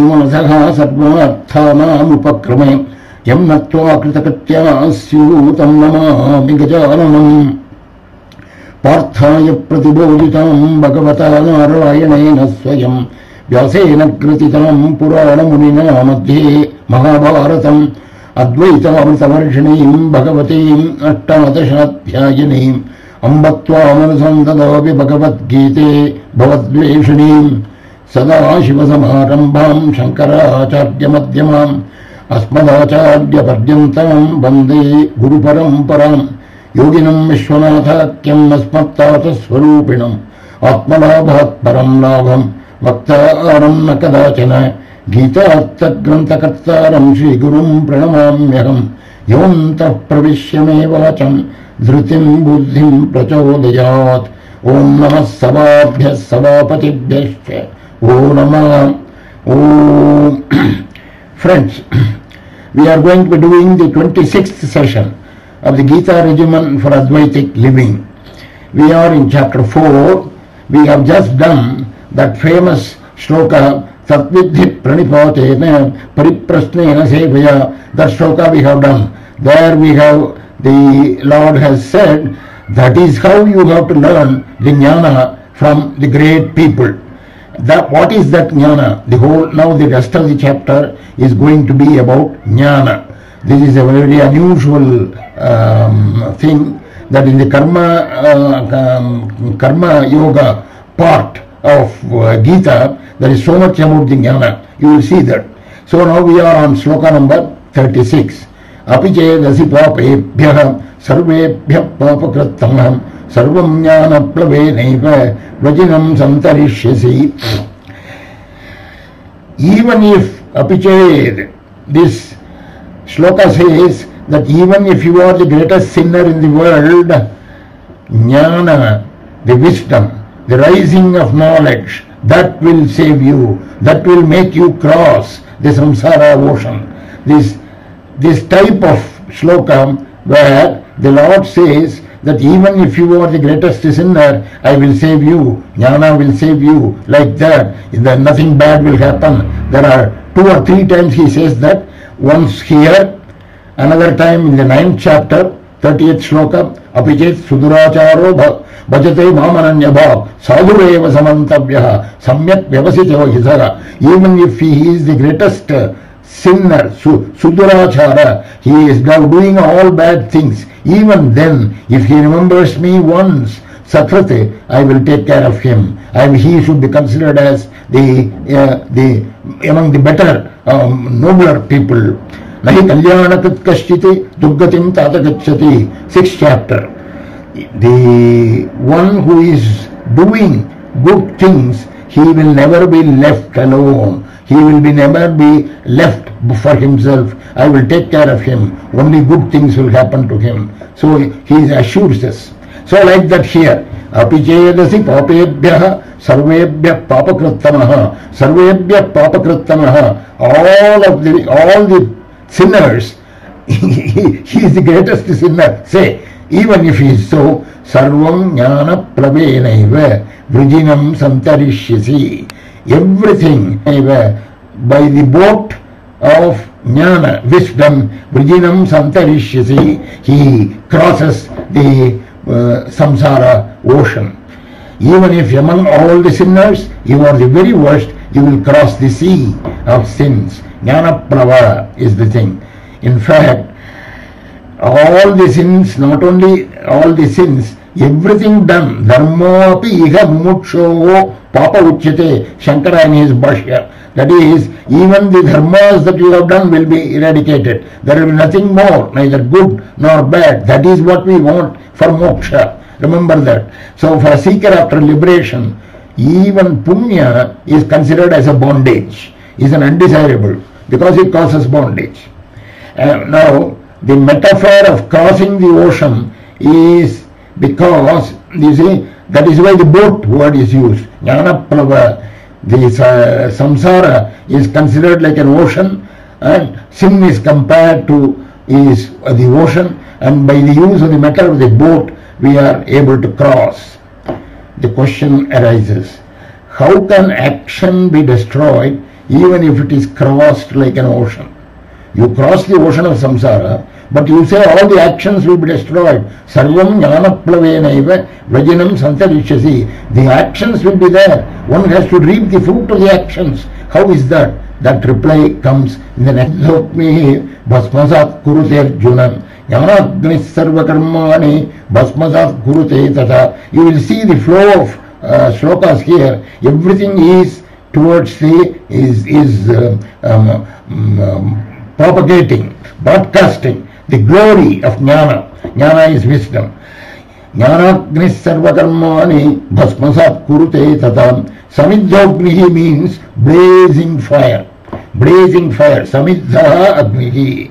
मनसः सर्वार्थानामुपक्रमे यं नत्वा कृतकृत्याः स्युतं नमामि गजाननम् पार्थाय प्रतिबोधितां भगवता नारायणेन स्वयं व्यासेन कृतितां पुराणमुनिना मध्ये महाभारतम् अद्वैतामृतवर्षिणीं भगवतीम् अष्टादशाध्यायिनीम् अम्ब त्वामनुसन्ददामि भगवद्गीते भवद्वेषिणीम् सदाशिवसमारम्भाम् शङ्कराचार्यमध्यमाम् अस्मदाचार्यपर्यन्ताम् वन्दे गुरुपरम्पराम् योगिनम् विश्वनाथाख्यम् अस्मत्तातस्वरूपिणम् आत्मलाभात् परम् लाभम् वक्तारम् न कदाचन गीतार्थग्रन्थकर्तारम् श्रीगुरुम् प्रणमाम्यहम् योऽन्तः प्रविश्य मे वाचम् धृतिम् बुद्धिम् प्रचोदयात् ॐ नमः सभाभ्यः सभापतिभ्यश्च ॐ नमः ॐ Friends, we are going to be doing the 26th session of the Gita regimen for Advaitic living. We are in chapter 4. We have just done that famous shloka Tatvidhi Pranipatena Pariprasnena Sevaya. That shloka we have done. There we have, the Lord has said, that is how you have to learn the jnana from the great people. That, what is that jnana? Now the rest of the chapter is going to be about jnana. This is a very unusual thing, that in the karma yoga part of Gita, there is so much about the jnana. You will see that. So now we are on shloka number 36. Apichedasi papebhyah sarvebhyah papakrittamah sarvam jnana plavenaiva vajinam santarishyasi. Even if apiched, this shloka says that even if you are the greatest sinner in the world, jnana, the wisdom, the rising of knowledge, that will save you, that will make you cross the samsara ocean. This type of shloka where the Lord says that even if you are the greatest sinner, I will save you, jnana will save you, like that, nothing bad will happen. There are 2 or 3 times he says that, once here, another time in the 9th chapter, 30th shloka, apichet suduracharo bhajate mamananyabha sadhureva samantavyaha samyak vyavasito hisara. Even if he is the greatest sinner, sudurachara, he is now doing all bad things, even then, if he remembers me once, sakrate, I will take care of him, and he should be considered as the among the better, nobler people. Nahi kalyanakrit kaschiti durgatim tatagacchati. 6th chapter. The one who is doing good things, he will never be left alone. He will never be left for himself. I will take care of him. Only good things will happen to him. So he assures us. So like that here, apichedasi papebhyah sarvebhyah papakrittamaha sarvebhyah papakrittamaha. All the sinners, he is the greatest sinner. Say, even if he is so, sarvam jnana plavenaiva vrijinam santarishyasi. Everything by the boat of jnana, wisdom, vrijinam santarishyasi, he crosses the samsara ocean. Even if among all the sinners you are the very worst, you will cross the sea of sins. Jnana prava is the thing. In fact, all the sins, not only all the sins, everything done, dharmo api iha mumuksho papa uchyate, Shankara in his bhashya. That is, even the dharmas that you have done will be eradicated. There will be nothing more, neither good nor bad. That is what we want for moksha. Remember that. So for a seeker after liberation, even punya is considered as a bondage, is an undesirable, because it causes bondage. Now, the metaphor of crossing the ocean is because, you see, that is why the boat word is used. Jnana plava. The samsara is considered like an ocean, and sin is compared to the ocean, and by the use of the metaphor of the boat, we are able to cross. The question arises, how can action be destroyed even if it is crossed like an ocean. You cross the ocean of samsara, but you say all the actions will be destroyed. Sarvam jnanaplavenaiva vajinam santarishyasi. The actions will be there. One has to reap the fruit of the actions. How is that? That reply comes in the next Lokmi Bhasmasat Kurute Arjuna. Jnanagnis sarva karmani Bhasmasat Kurute tata. You will see the flow of shlokas here. Everything is towards the propagating, broadcasting the glory of jnana. Jnana is wisdom. Jnanagnis sarva karmani bhasmasat kurute tata. Samidhyognihi means blazing fire. Blazing fire. Samidha agnihi.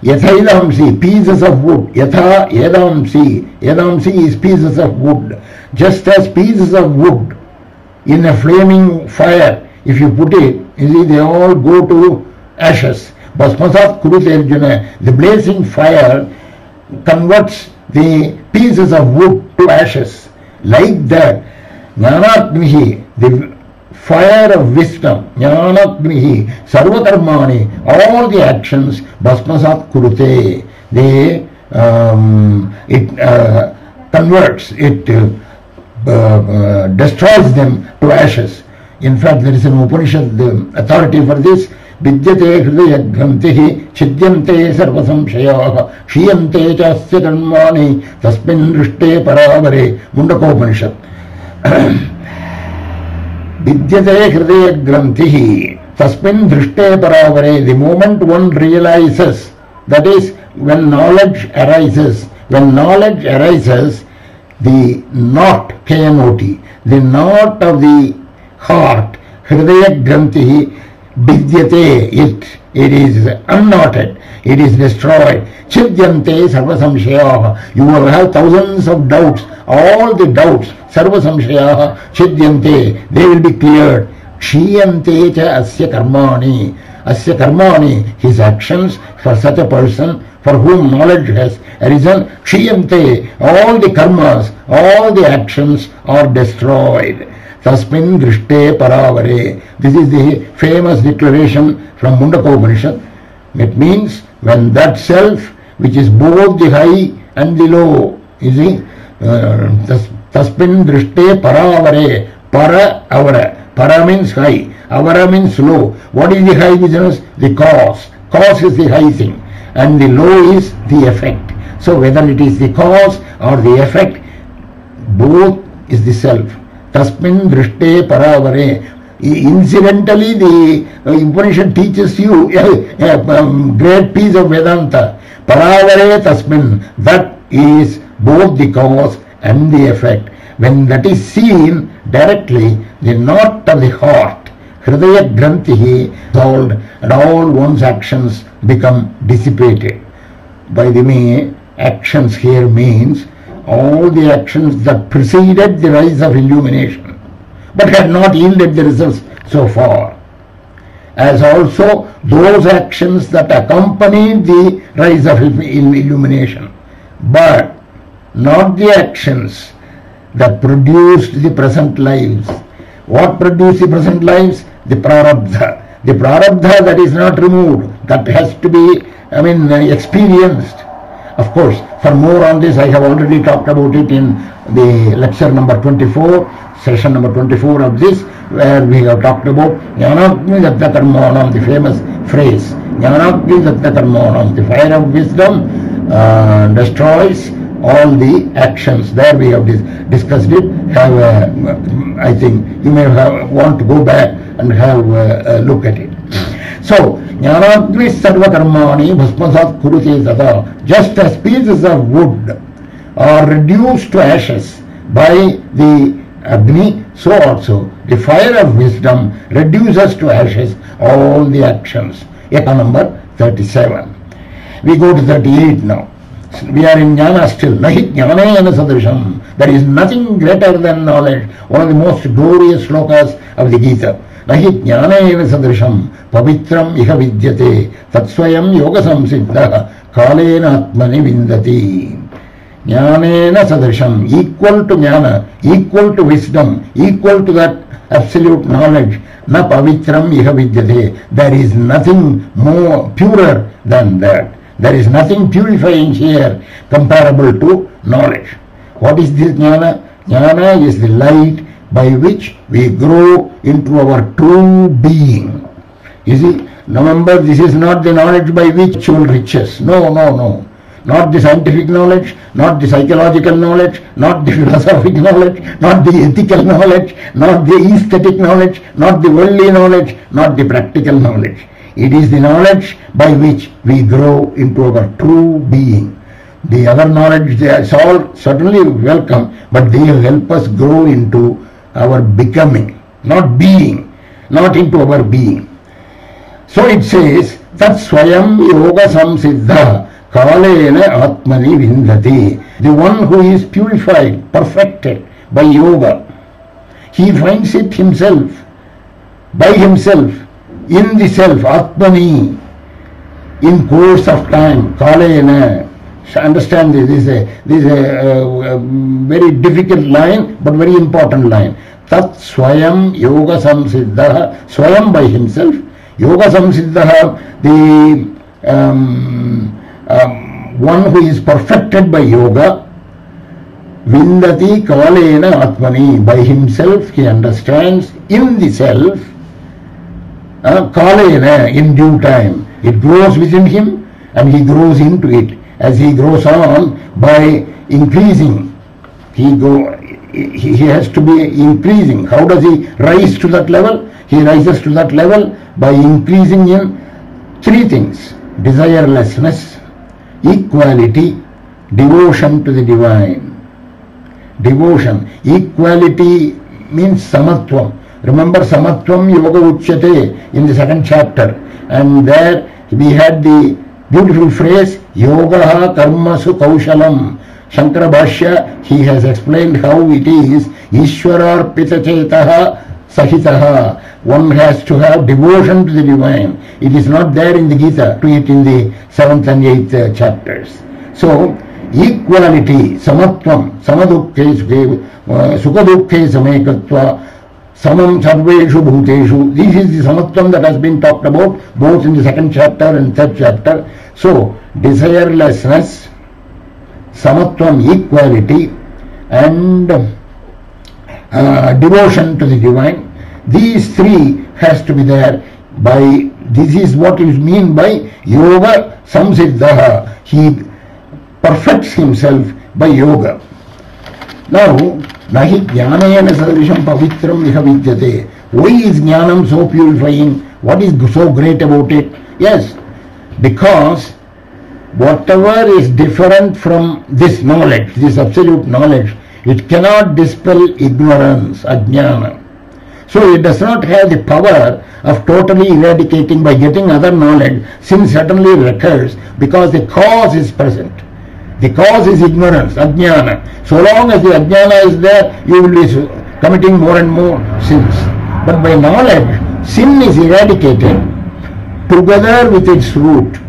Yathaidamsi, pieces of wood. Yatha yadamsi. Yadamsi is pieces of wood. Just as pieces of wood in a flaming fire, if you put it, you see, they all go to ashes. Bhasmasat kurute arjuna. The blazing fire converts the pieces of wood to ashes. Like that, jnanagnihi, the fire of wisdom, jnanagnihi, sarvakarmani, all the actions, bhasmasat kurute, it converts, it destroys them to ashes. In fact, there is an Upanishad authority for this. Vidyate hridaya grantihi chidyante sarva samshayaha shiyante chasya karmani tasmin drishte paravare. Mundakopanishad. Vidyate hridaya grantihi tasmin drishte paravare. The moment one realizes, that is, when knowledge arises, the knot, K-N-O-T, the knot of the heart, hridaya grantihi, vidyate, it is unknotted, it is destroyed. Chidyante sarva samshayaha. You will have thousands of doubts. All the doubts, sarva samshayaha, chidyante, they will be cleared. Kshiyante cha asya karmani. Asya karmani, his actions, for such a person for whom knowledge has arisen, kshiyante, all the karmas, all the actions are destroyed. Tasmin drishte paravare. This is the famous declaration from Mundakopanishad. It means when that self, which is both the high and the low, you see, tasmin drishte paravare. Para, avara. Para means high. Avara means low. What is the high business? The cause. Cause is the high thing. And the low is the effect. So whether it is the cause or the effect, both is the self. Tasmin drishte paravare. Incidentally, the Upanishad teaches you a great piece of Vedanta. Paravare tasmin. That is both the cause and the effect. When that is seen directly, the knot of the heart, hridaya grantihi, solved, and all one's actions become dissipated. By the way, actions here means all the actions that preceded the rise of illumination, but had not yielded the results so far, as also those actions that accompanied the rise of illumination, but not the actions that produced the present lives. What produced the present lives? The prarabdha. The prarabdha that is not removed, that has to be, experienced. Of course, for more on this, I have already talked about it in the lecture number 24, session number 24 of this, where we have talked about Jnanagni Datta Karmanam, the famous phrase. Jnanagni Datta Karmanam, the fire of wisdom destroys all the actions. There we have discussed it. I think you may want to go back and have a look at it. So, Jnanagni sarva karmani bhasmasat kurute tata. Just as pieces of wood are reduced to ashes by the Agni, so also the fire of wisdom reduces to ashes all the actions. Ekha number 37. We go to 38 now. We are in jnana still. Nahi jnanena sadrisham. There is nothing greater than knowledge. One of the most glorious slokas of the Gita. Nahi jnanena sadrisham pavitram iha vidyate tatsvayam yoga samsiddha kalena atmani vindati. Jnanena sadrisham, equal to jnana, equal to wisdom, equal to that absolute knowledge. Na pavitram iha vidyate. There is nothing more purer than that. There is nothing purifying here comparable to knowledge. What is this jnana? Jnana is the light by which we grow into our true being. You see, remember, this is not the knowledge by which actual riches. No, no, no. Not the scientific knowledge, not the psychological knowledge, not the philosophic knowledge, not the ethical knowledge, not the aesthetic knowledge, not the worldly knowledge, not the practical knowledge. It is the knowledge by which we grow into our true being. The other knowledge, they are all certainly welcome, but they help us grow into our becoming, not being, not into our being. So it says, Tat Swayam Yoga Samsiddha Kalena Atmani Vindati. The one who is purified, perfected by yoga, he finds it himself, by himself, in the self, Atmani, in course of time, Kalena. Understand this is a very difficult line, but very important line. Tat Swayam Yoga Samsiddha, Swayam by himself, Yoga Samsiddha, the one who is perfected by yoga, Vindati Kalena Atmani, by himself he understands in the self, Kalena, in due time. It grows within him and he grows into it. As he grows on by increasing, he has to be increasing. How does he rise to that level? He rises to that level by increasing in three things: desirelessness, equality, devotion to the divine. Devotion. Equality means samatvam. Remember samatvam yoga uchyate in the second chapter, and there we had the beautiful phrase yogaha karmasu kaushalam. Shankara Bhashya, he has explained how it is Ishwarar pitachetaha sahitaha. One has to have devotion to the divine. It is not there in the Gita, to it in the 7th and 8th chapters. So, equality, samatvam, samadukhe sukadukhe samekatva, samam sarveshu bhuteshu. This is the samatvam that has been talked about both in the 2nd chapter and 3rd chapter. So, desirelessness, samatvam, equality, and devotion to the divine. These three has to be there. By this is what is mean by yoga samsiddha. He perfects himself by yoga. Now, nahi jnanayana sadrisham pavitram iha vidyate. Why is jnanam so purifying? What is so great about it? Yes, because whatever is different from this knowledge, this absolute knowledge, it cannot dispel ignorance, ajnana. So it does not have the power of totally eradicating by getting other knowledge. Sin certainly recurs because the cause is present. The cause is ignorance, ajnana. So long as the ajnana is there, you will be committing more and more sins. But by knowledge, sin is eradicated together with its root.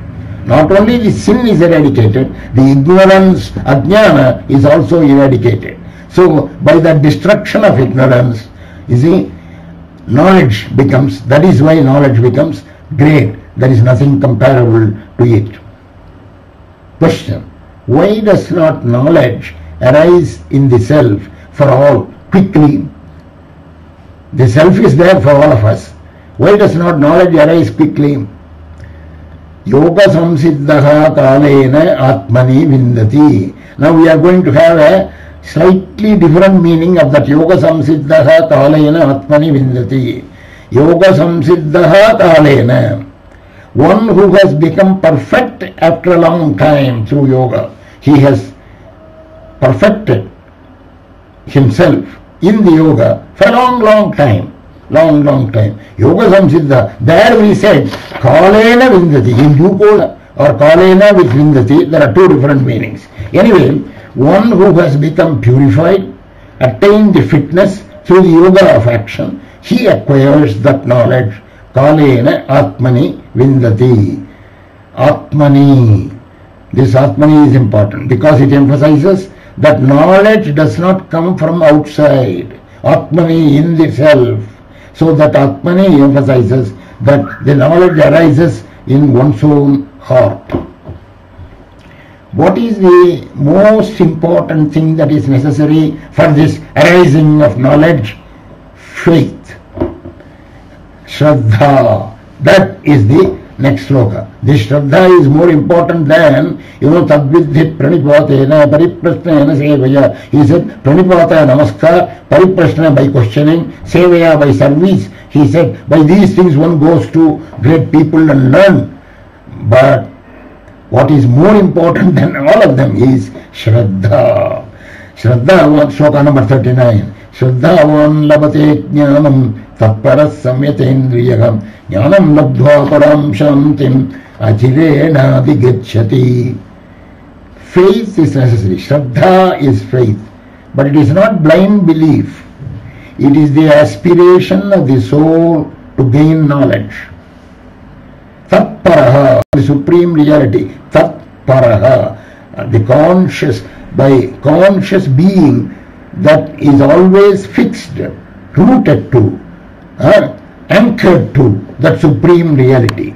Not only the sin is eradicated, the ignorance, ajnana, is also eradicated. So by the destruction of ignorance, you see, knowledge becomes, that is why knowledge becomes great. There is nothing comparable to it. Question: why does not knowledge arise in the self for all quickly? The self is there for all of us. Why does not knowledge arise quickly? Yoga samsiddha kalena atmani vindati. Now we are going to have a slightly different meaning of that yoga samsiddha kalena atmani vindati. Yoga samsiddha kalena. One who has become perfect after a long time through yoga. He has perfected himself in the yoga for a long time. Long time. Yoga samsiddha. There we said kalena vindati. In due course or kalena with vindati, there are two different meanings. Anyway, one who has become purified, attained the fitness through the yoga of action, he acquires that knowledge. Kalena atmani vindati. Atmani. This atmani is important because it emphasizes that knowledge does not come from outside. Atmani, in the self. So that Atmani emphasizes that the knowledge arises in one's own heart. What is the most important thing that is necessary for this arising of knowledge? Faith. Shraddha. That is the next sloka. This Shraddha is more important than, Tadvidhi Pranipatena Pariprasnena Sevaya. He said, Pranipata Namaskar, Pariprasna by questioning, Sevaya by service. He said, by these things one goes to great people and learn. But what is more important than all of them is Shraddha. Shraddha, sloka number 39. Shraddhavan labate jnanam tapparas samyatendriyam jnanam labdhva param shantim achirena digacchati. Faith is necessary. Shraddha is faith. But it is not blind belief. It is the aspiration of the soul to gain knowledge. Tatparaha, the supreme reality. Tatparaha, the conscious, by conscious being that is always fixed, rooted to, anchored to that supreme reality.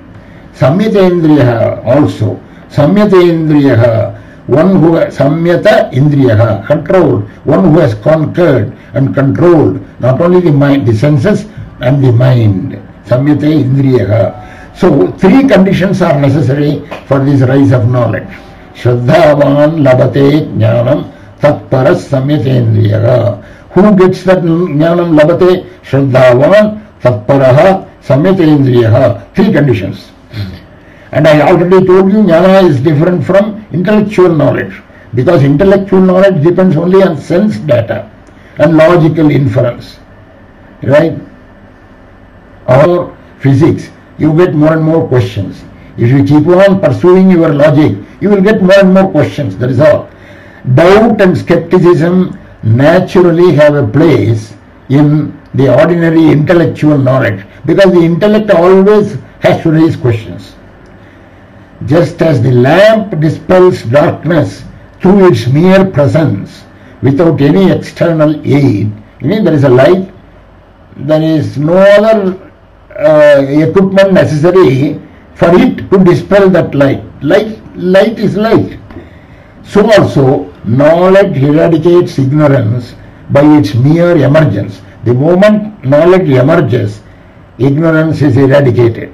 Samyatendriyaha also. Samyatendriyaha, one who has samyata indriyaha, controlled, one who has conquered and controlled not only the mind, the senses and the mind. Samyata indriyaha. So, three conditions are necessary for this rise of knowledge. Shraddhavan labate jnanam tatparas samyatendriyaha. Who gets that jnanam labate? Shraddhavan tatparaha samyatendriyaha. Three conditions. And I already told you jnana is different from intellectual knowledge, because intellectual knowledge depends only on sense data and logical inference. Right? Or physics. You get more and more questions. If you keep on pursuing your logic, you will get more and more questions. That is all. Doubt and skepticism naturally have a place in the ordinary intellectual knowledge, because the intellect always has to raise questions. Just as the lamp dispels darkness through its mere presence without any external aid. There is a light, there is no other equipment necessary for it to dispel that light. Light is light. So also, knowledge eradicates ignorance by its mere emergence. The moment knowledge emerges, ignorance is eradicated.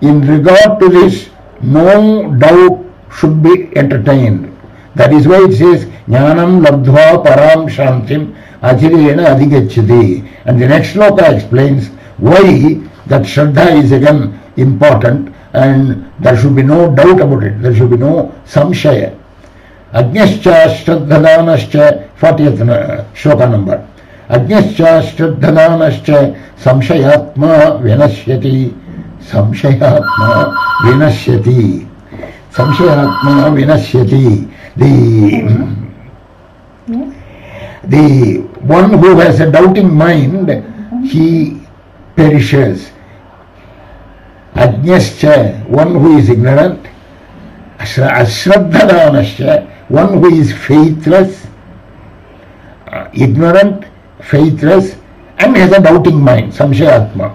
In regard to this, no doubt should be entertained. That is why it says, Jnanam labdhva param shantim achirena adhigacchati. And the next sloka explains why that Shraddha is again important, and there should be no doubt about it. There should be no samshaya. Ajnascha shraddhadanascha, 40th shloka number. Ajnascha shraddhadanascha samshayatma vinashyati. Samshayatma vinashyati. Samshayatma vinashyati. The one who has a doubting mind, he perishes. Ajnascha, one who is ignorant. Ashraddhadanascha, one who is faithless, ignorant, faithless, and has a doubting mind. Samshayatma.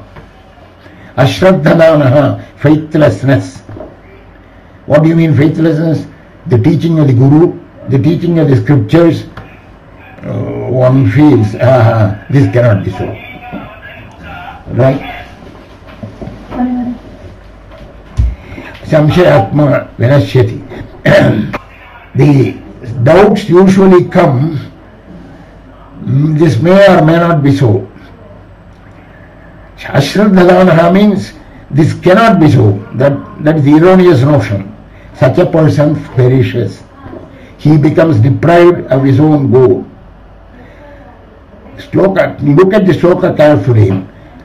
Ashraddhadanaha, faithlessness. What do you mean faithlessness? The teaching of the Guru, the teaching of the scriptures, one feels, this cannot be so. Right? Samshayatma vinashyati. The doubts usually come, this may or may not be so. Ashraddhadanaha means this cannot be so. That is the erroneous notion. Such a person perishes. He becomes deprived of his own goal. Sloka, look at the sloka carefully.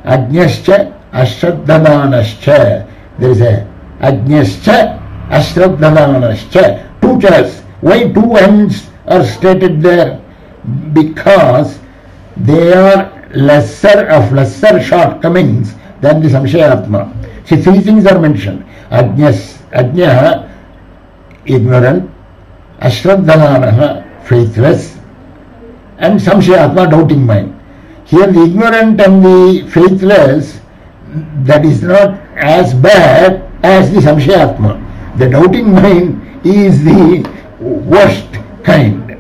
Ajnascha ashraddhadanascha. There is a Ajnascha ashraddhadanascha. Two chas. Why two ends are stated there? Because they are lesser shortcomings than the Samshayatma. See, three things are mentioned. Ajna, ignorant, Ashraddhanaha, faithless, and Samshayatma, doubting mind. Here the ignorant and the faithless, that is not as bad as the samshayatma. The doubting mind is the worst kind.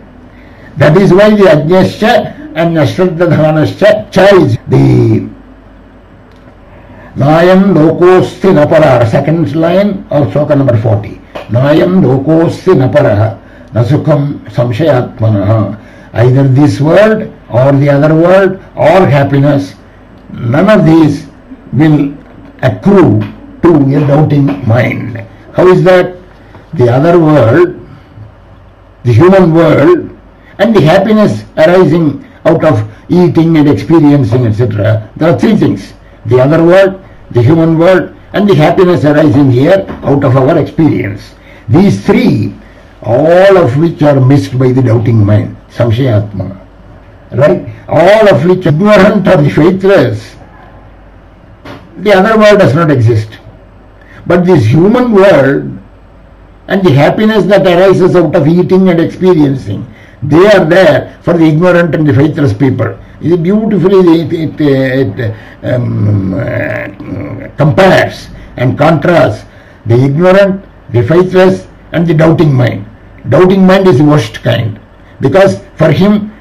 That is why the ajnascha and ashraddadhanascha cha is the Nayam lokosti naparaha, second line of sloka number 40. Nayam lokosti naparaha, nasukam samshayatmanaha. Either this world or the other world or happiness, none of these will accrue to a doubting mind. How is that? The other world, the human world, and the happiness arising out of eating and experiencing, etc. There are three things: the other world, the human world, and the happiness arising here out of our experience. These three, all of which are missed by the doubting mind, samshayatma. Right? All of which ignorant or the faithless, the other world does not exist. But this human world and the happiness that arises out of eating and experiencing, they are there for the ignorant and the faithless people. It beautifully compares and contrasts the ignorant, the faithless, and the doubting mind. Doubting mind is the worst kind, because for him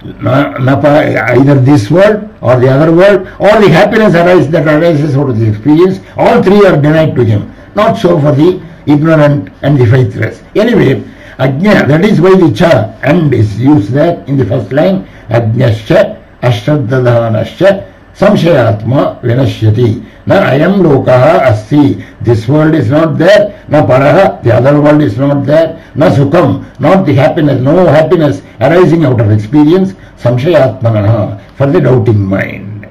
either this world or the other world or the happiness that arises out of the experience, all three are denied to him. Not so for the ignorant and the faithless. Anyway, ajna, that is why the cha and is used there in the first line. Ajnascha ashraddadhanascha samshayatma vinashyati. Na ayam lokaha asti. This world is not there. Na paraha, the other world is not there. Na sukham, not the happiness, no happiness arising out of experience. Samshayatmanaha, for the doubting mind.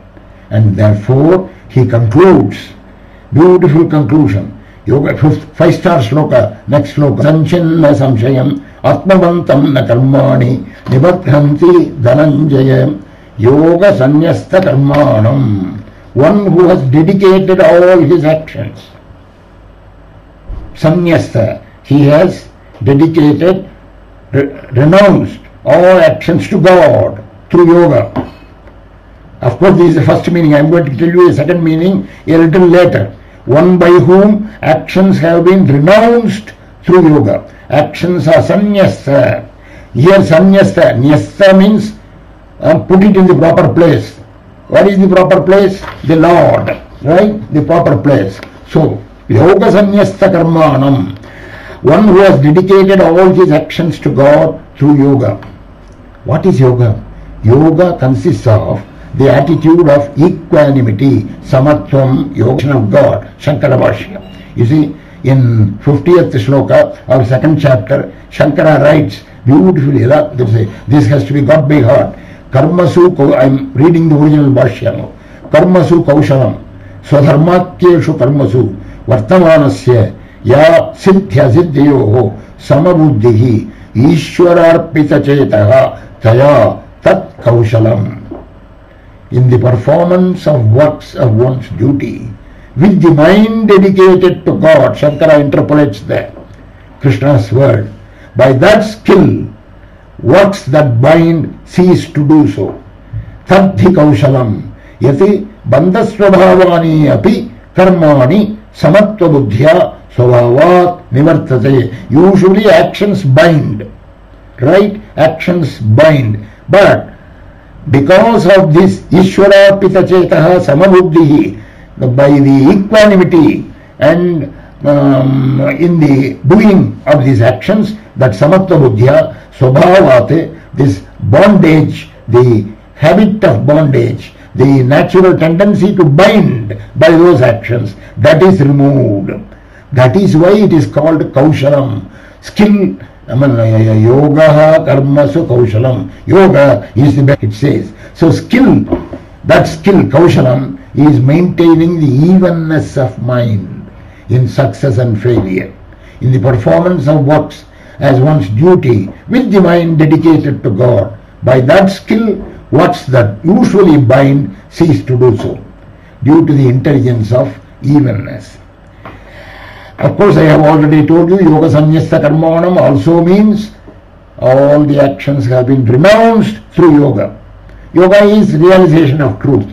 And therefore he concludes, beautiful conclusion. Yoga, 5-star sloka, next sloka. Sanchinna samshayam atmavantam na karmani nibadhanti dhananjaya yoga sanyasta karmanam. One who has dedicated all his actions. Sanyasta, he has dedicated, renounced all actions to God through yoga. Of course, this is the first meaning. I am going to tell you a second meaning a little later. One by whom actions have been renounced through yoga. Actions are sanyasta. Here sanyasta, nyasta means put it in the proper place. What is the proper place? The Lord, right? The proper place. So, yoga sanyasta karmanam. One who has dedicated all his actions to God through yoga. What is yoga? Yoga consists of the attitude of equanimity, samatvam, yoga of God, Shankara Bhashya. You see, in 50th shloka of second chapter, Shankara writes beautifully, this has to be got by heart. Karmasu, I am reading the original Bhashya now. Karmasu kaushalam, swadharmakyeshu karmasu, vartamanasya, ya siddhya siddhyoho, samabuddhihi, ishwararpita chetaha, taya tat kaushalam. In the performance of works of one's duty, with the mind dedicated to God, Shankara interpolates that, Krishna's word. By that skill, works that bind cease to do so. Tadhi kaushalam, yati bandhasvabhavani api karmani samatva buddhya svabhavat nivartate. Usually actions bind, right? Actions bind. But because of this Ishvara Pita Chetaha Samabuddhihi, by the equanimity and in the doing of these actions, that Samatva Buddhya, Swabhavate, this bondage, the habit of bondage, the natural tendency to bind by those actions, that is removed. That is why it is called Kaushalam, skill. Yoga karmasu kaushalam. Yoga is the best, it says. So skill, that skill, kaushalam, is maintaining the evenness of mind in success and failure, in the performance of works as one's duty with the mind dedicated to God. By that skill, works that usually bind cease to do so, due to the intelligence of evenness. Of course, I have already told you, yoga sanyasta karmanam also means all the actions have been renounced through yoga. Yoga is realization of truth.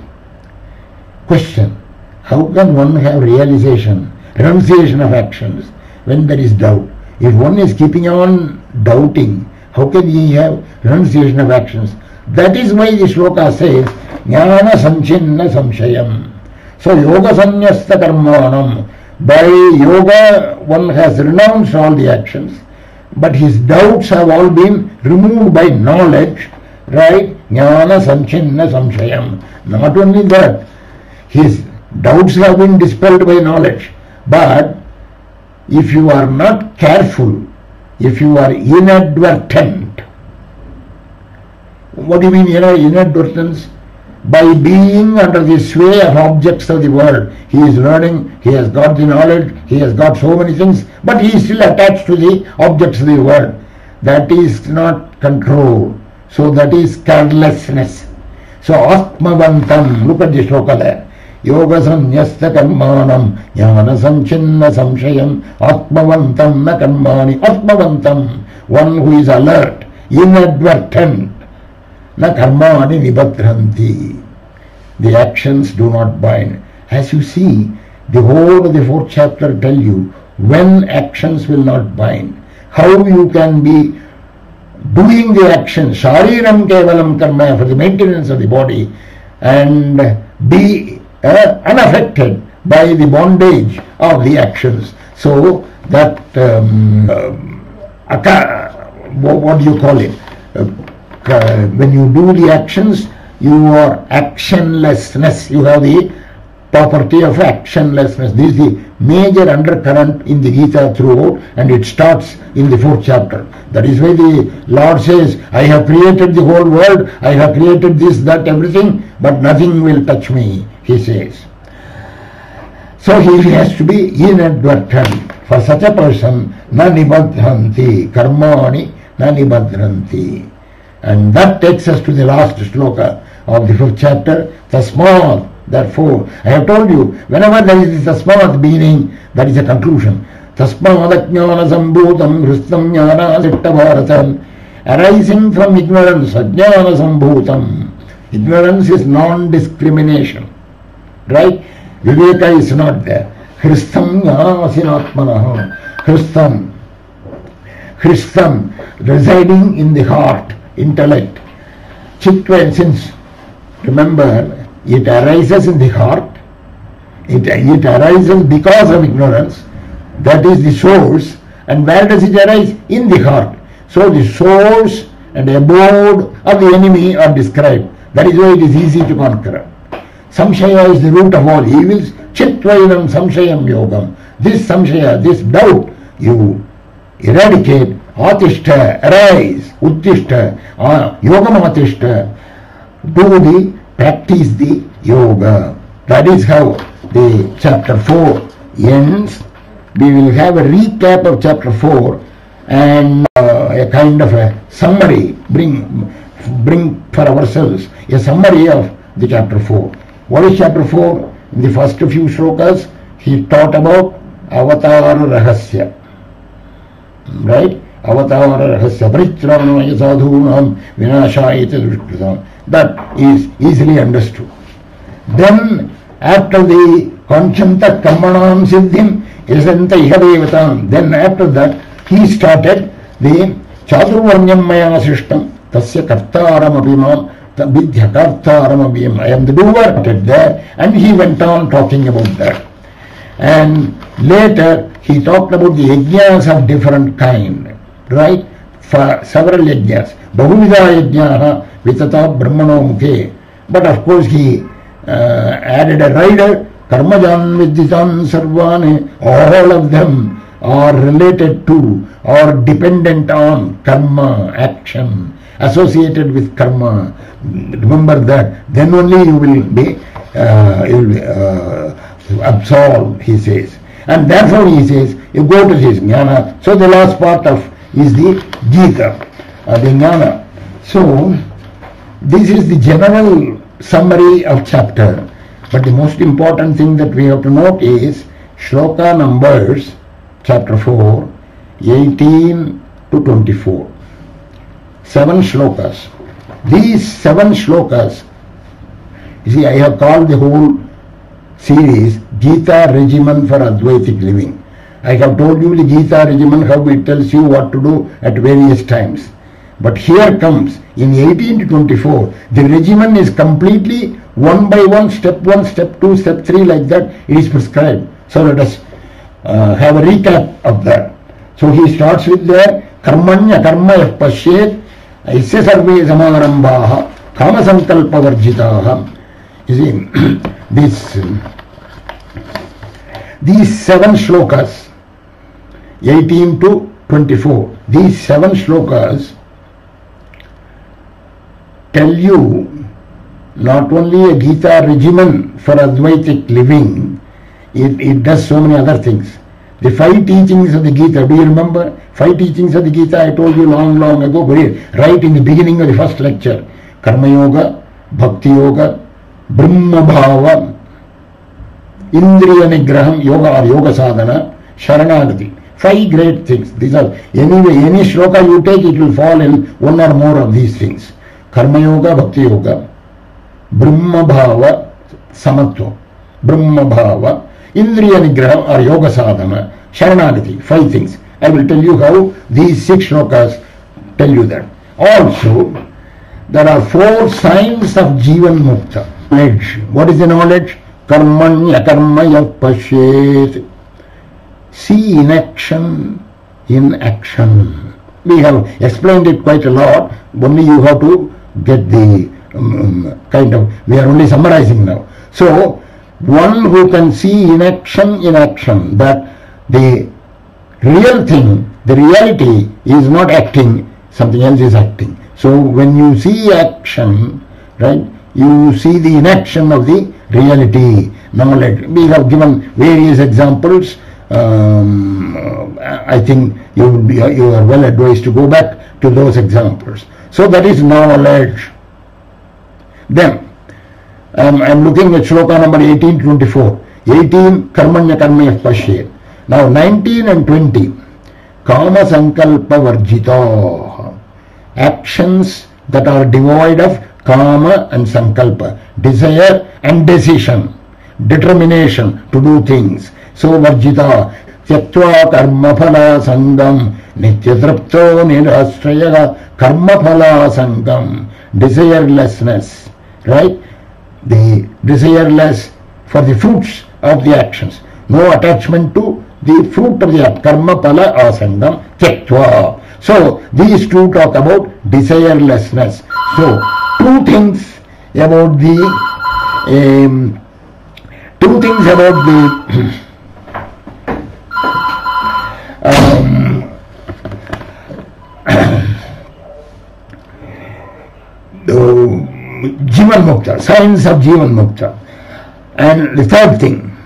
Question: how can one have realization, renunciation of actions when there is doubt? If one is keeping on doubting, how can he have renunciation of actions? That is why the shloka says, Jnana sanchinna samshayam. So yoga sanyasta karmanam. By yoga one has renounced all the actions, but his doubts have all been removed by knowledge, right? Jnana sanchinna samshayam. Not only that, his doubts have been dispelled by knowledge, but if you are not careful, if you are inadvertent, what do you mean inadvertence? By being under the sway of objects of the world, he is learning, he has got the knowledge, he has got so many things, but he is still attached to the objects of the world. That is not control. So that is carelessness. So Atmavantam, look at the shloka there. Yoga sanyasta karmanam jnana sanchinna samshayam atmavantam na karmani. Atmavantam, one who is alert, inadvertent. Na karmani nibadranti. The actions do not bind. As you see, the whole of the 4th chapter tell you when actions will not bind. How you can be doing the action, shariram kevalam karma, for the maintenance of the body, and be unaffected by the bondage of the actions. So that what do you call it? When you do the actions, you are actionlessness. You have the property of actionlessness. This is the major undercurrent in the Gita throughout, and it starts in the 4th chapter. That is why the Lord says, I have created the whole world, I have created this, that, everything, but nothing will touch me, he says. So he has to be inadvertent. For such a person, na nibadhanti, karmani na nibadhanti. And that takes us to the last shloka of the 5th chapter, Tasmat. Therefore, I have told you, whenever there is this Tasmat beginning, that is a conclusion. Tasmat ajnana sambhutam hristam jnana sitta bharatam. Arising from ignorance, ajnana sambhutam. Ignorance is non-discrimination. Right? Viveka is not there. Hristam jnana sinatmanaha. Hristam, residing in the heart, intellect. Chitva, since, remember, it arises in the heart, it arises because of ignorance, that is the source, and where does it arise? In the heart. So the source and abode of the enemy are described. That is why it is easy to conquer. Samshaya is the root of all evils. Chitvainam samshayam yogam. This samshaya, this doubt, you eradicate. Atishta, arise. Uttishta, yogam atishta. Practice the yoga. That is how the chapter 4 ends. We will have a recap of chapter 4 and a kind of a summary, bring for ourselves a summary of the chapter 4. What is chapter 4? In the first few shlokas, he taught about Avatara Rahasya. Right? Avatara Rahasya. Parichranaya sadhunam vinashayate dushkritam. That is easily understood. Then, after the Kanchanta Karmanam Siddhim Yasanta Ihadevatam, then after that, he started the Chaturvarnyam Maya Sishtam Tasya Kartaram Abhimam Vidya Kartaram Abhimam. I am the doer there, and he went on talking about that. And later, he talked about the yajnas of different kind, right? For several yajnas. Bahuvida yajnaha vitata brahmano mukhe. But of course he added a rider, karmajan vidyitan sarvani, all of them are related to or dependent on karma, action, associated with karma. Remember that, then only you will be absolved, he says. And therefore he says, you go to this jnana. So the last part of is the Gita, the jnana. So this is the general summary of chapter. But the most important thing that we have to note is shloka numbers, chapter 4, 18 to 24. 7 shlokas. These 7 shlokas, you see, I have called the whole series Gita Regimen for Advaitic Living. I have told you the Gita regimen, how it tells you what to do at various times. But here comes, in 18 to 24, the regimen is completely one by one, step 1, step 2, step 3, like that, it is prescribed. So let us have a recap of that. So he starts with there, Karmanya karma yah pashyet, aisya sarve samarambaha, kama sankalpa varjitaha. You see, these 7 shlokas, 18 to 24, these 7 shlokas tell you not only a Gita regimen for Advaitic living, it does so many other things. The 5 teachings of the Gita, do you remember? 5 teachings of the Gita I told you long ago, right in the beginning of the first lecture. Karma Yoga, Bhakti Yoga, Brahma Bhava, Indriya Nigraham, Yoga or Yoga Sadhana, Sharanagati. 5 great things. These are, anyway, any shloka you take, it will fall in one or more of these things. Karma Yoga, Bhakti Yoga, Brahma Bhava, Samatva, Brahma Bhava, Indriya Nigraham or Yoga Sadhana, Sharanagati. 5 things. I will tell you how these 6 shlokas tell you that. Also, there are 4 signs of Jivan Mukta. Knowledge. What is the knowledge? Karmanya karmaya pashyet. See in action, in action. We have explained it quite a lot. Only you have to get the we are only summarizing now. So, one who can see in action, that the real thing, the reality is not acting, something else is acting. So, when you see action, right, you see the inaction of the reality, knowledge. We have given various examples. I think you are well advised to go back to those examples. So that is knowledge. Then I'm looking at shloka number 18 to 24. 18 karmanya karmaya pashyet. Now 19 and 20 kama sankalpa varjita. Actions that are devoid of kama and sankalpa, desire and decision, determination to do things. So varjita tyaktva karma phala sangam nityatrapto nirashraya karma phala sangam, desirelessness, right? The desireless for the fruits of the actions, no attachment to the fruit of the act, karma phala asangam tyaktva. So these 2 talk about desirelessness. So 2 things about the Jivan Mukta, signs of Jivan Mukta. And the 3rd thing,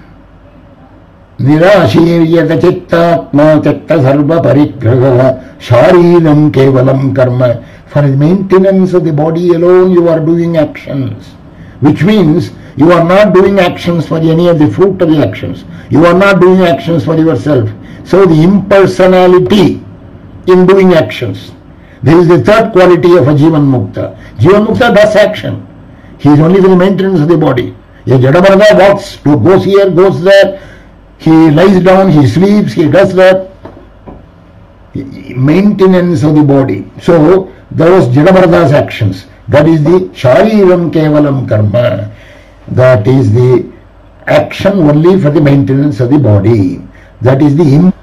Nirashiryata Chittatma Chatta Sarva Parigraha Sharidam Kevalam Karma. For the maintenance of the body alone you are doing actions, which means you are not doing actions for any of the fruit of the actions. You are not doing actions for yourself. So the impersonality in doing actions. This is the 3rd quality of a Jivan Mukta. Jivan Mukta does action. He is only for the maintenance of the body. A Jadabarga walks, goes here, goes there, he lies down, he sleeps, he does that. Maintenance of the body. So, those Jadabarga's actions, that is the Shariram Kevalam Karma. That is the action only for the maintenance of the body. That is the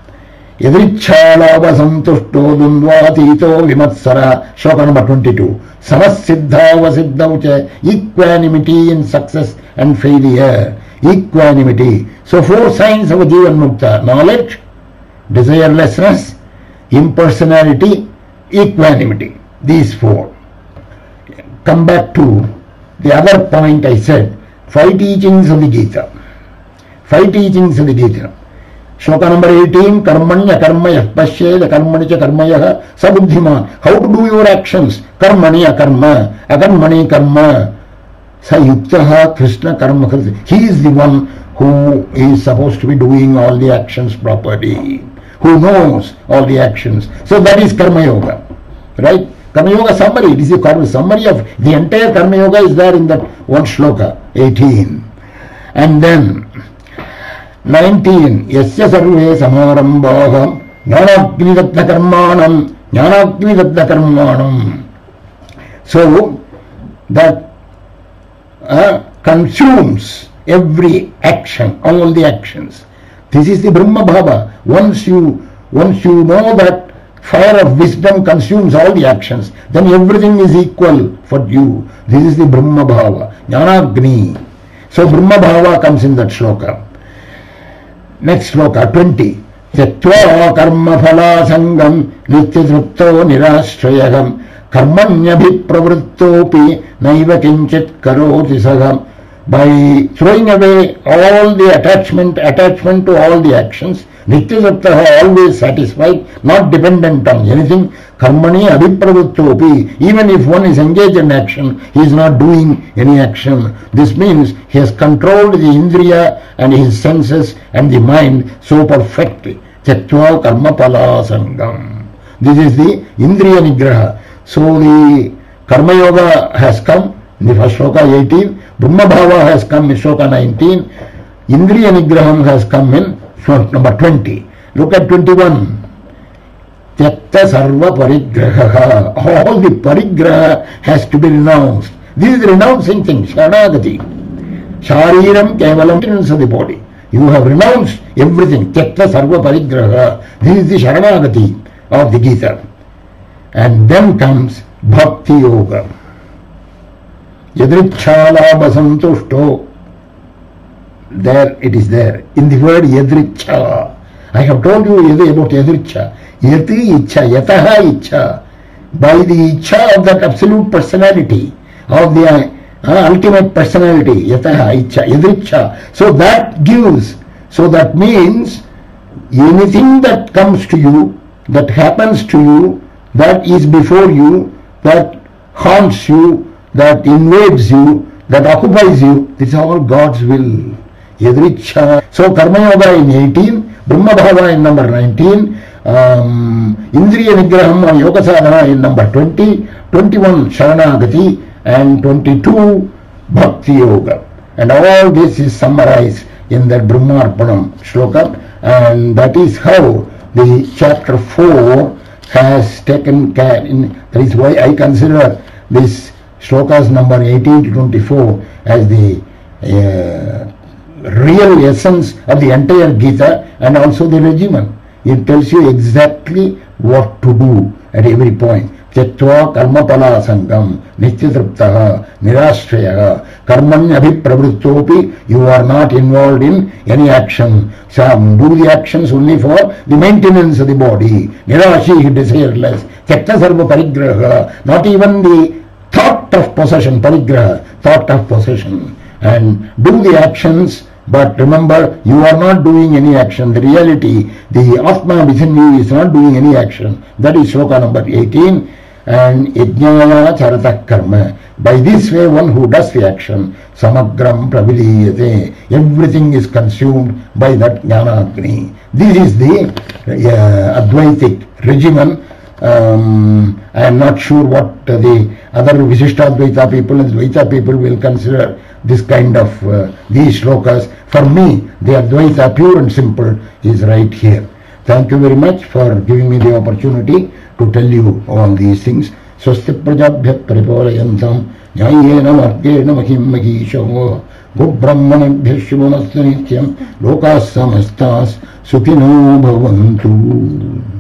Yadrichhalava Santushto Dundvatito Vimatsara. Shloka number 22. Samassiddhava Siddhaucha. Equanimity in success and failure. Equanimity. So 4 signs of a Jivan Mukta. Knowledge, desirelessness, impersonality, equanimity. These 4. Come back to the other point I said. 5 teachings of the Gita. 5 teachings of the Gita. Shloka number 18, Karmanya karmaya pashyet karmanicha karmaya sabuddhiman. How to do your actions? Karmani akarma, akarmani karma. Sayuktaha Krishna karma. He is the one who is supposed to be doing all the actions properly, who knows all the actions. So that is karma yoga, right? Karma Yoga summary. It is the summary of the entire Karma Yoga is there in that one shloka, 18. And then 19. Yasya sarve samarambaham jnanagnidatna karmanam jnanagnidatna karmanam. So that consumes every action, all the actions. This is the Brahma Bhava. Once you know that fire of wisdom consumes all the actions, then everything is equal for you. This is the Brahma Bhava, Jnanagni. So Brahma Bhava comes in that shloka. Next shloka, 20. Tyaktva karma phala sangam nityadrupto nirashrayagam karmanyabhipravrittopi naiva kinchit karoti sagam. By throwing away all the attachment to all the actions, Nityasaptaha, always satisfied, not dependent on anything. Karmani abhipravrittopi. Even if one is engaged in action, he is not doing any action. This means he has controlled the indriya and his senses and the mind so perfectly. Tyaktva karma phala sangam. This is the indriya nigraha. So the Karma Yoga has come in the first shloka 18. Brahma Bhava has come in shloka 19. Indriya Nigraham has come in shloka number 20. Look at 21. Tyakta sarva parigraha. All the parigraha has to be renounced. This is the renouncing thing, Sharanagati. Shariram kevalam, maintenance of the body. You have renounced everything. Tyakta sarva parigraha. This is the Sharanagati of the Gita. And then comes Bhakti Yoga. Yadrichhala basantushto. There it is there. In the word Yadricha. I have told you about Yadricha. Yati Icha, Yataha Icha. By the Icha of that absolute personality, of the ultimate personality, Yataha Icha, Yadricha. So that gives, so that means anything that comes to you, that happens to you, that is before you, that haunts you, that invades you, that occupies you, this is all God's will. Yadricha. So Karma Yoga in 18, Brahma Bhava in number 19, Indriya Nigraham or Yoga Sadhana in number 20, 21 Sharanagati and 22 Bhakti Yoga. And all this is summarized in that Brahmarpanam shloka, and that is how the chapter 4 has taken care in. That is why I consider this shlokas number 18 to 24 as the real essence of the entire Gita and also the regimen. It tells you exactly what to do at every point. Tyaktva karma phala sangam nityatruptaha nirashrayaha karmanya abhipravrittopi. You are not involved in any action. Some do the actions only for the maintenance of the body. Nirashi, desireless. Tyakta sarva parigraha. Not even the thought of possession, parigraha, thought of possession. And do the actions, but remember, you are not doing any action. The reality, the Atma within you is not doing any action. That is shloka number 18. And yajnaya charata karma. By this way, one who does the action, samagram praviliyate. Everything is consumed by that jnana-agni. This is the Advaitic regimen. I am not sure what the other Visishtadvaita people and Dvaita people will consider this kind of these shlokas. For me, the Advaita, pure and simple, is right here. Thank you very much for giving me the opportunity to tell you all these things. Swasti prajabhyat paripolayantam nyayena margena mahim mahisho go brahmanabhyah shubhamastu nityam lokas samastas sukhino bhavantu.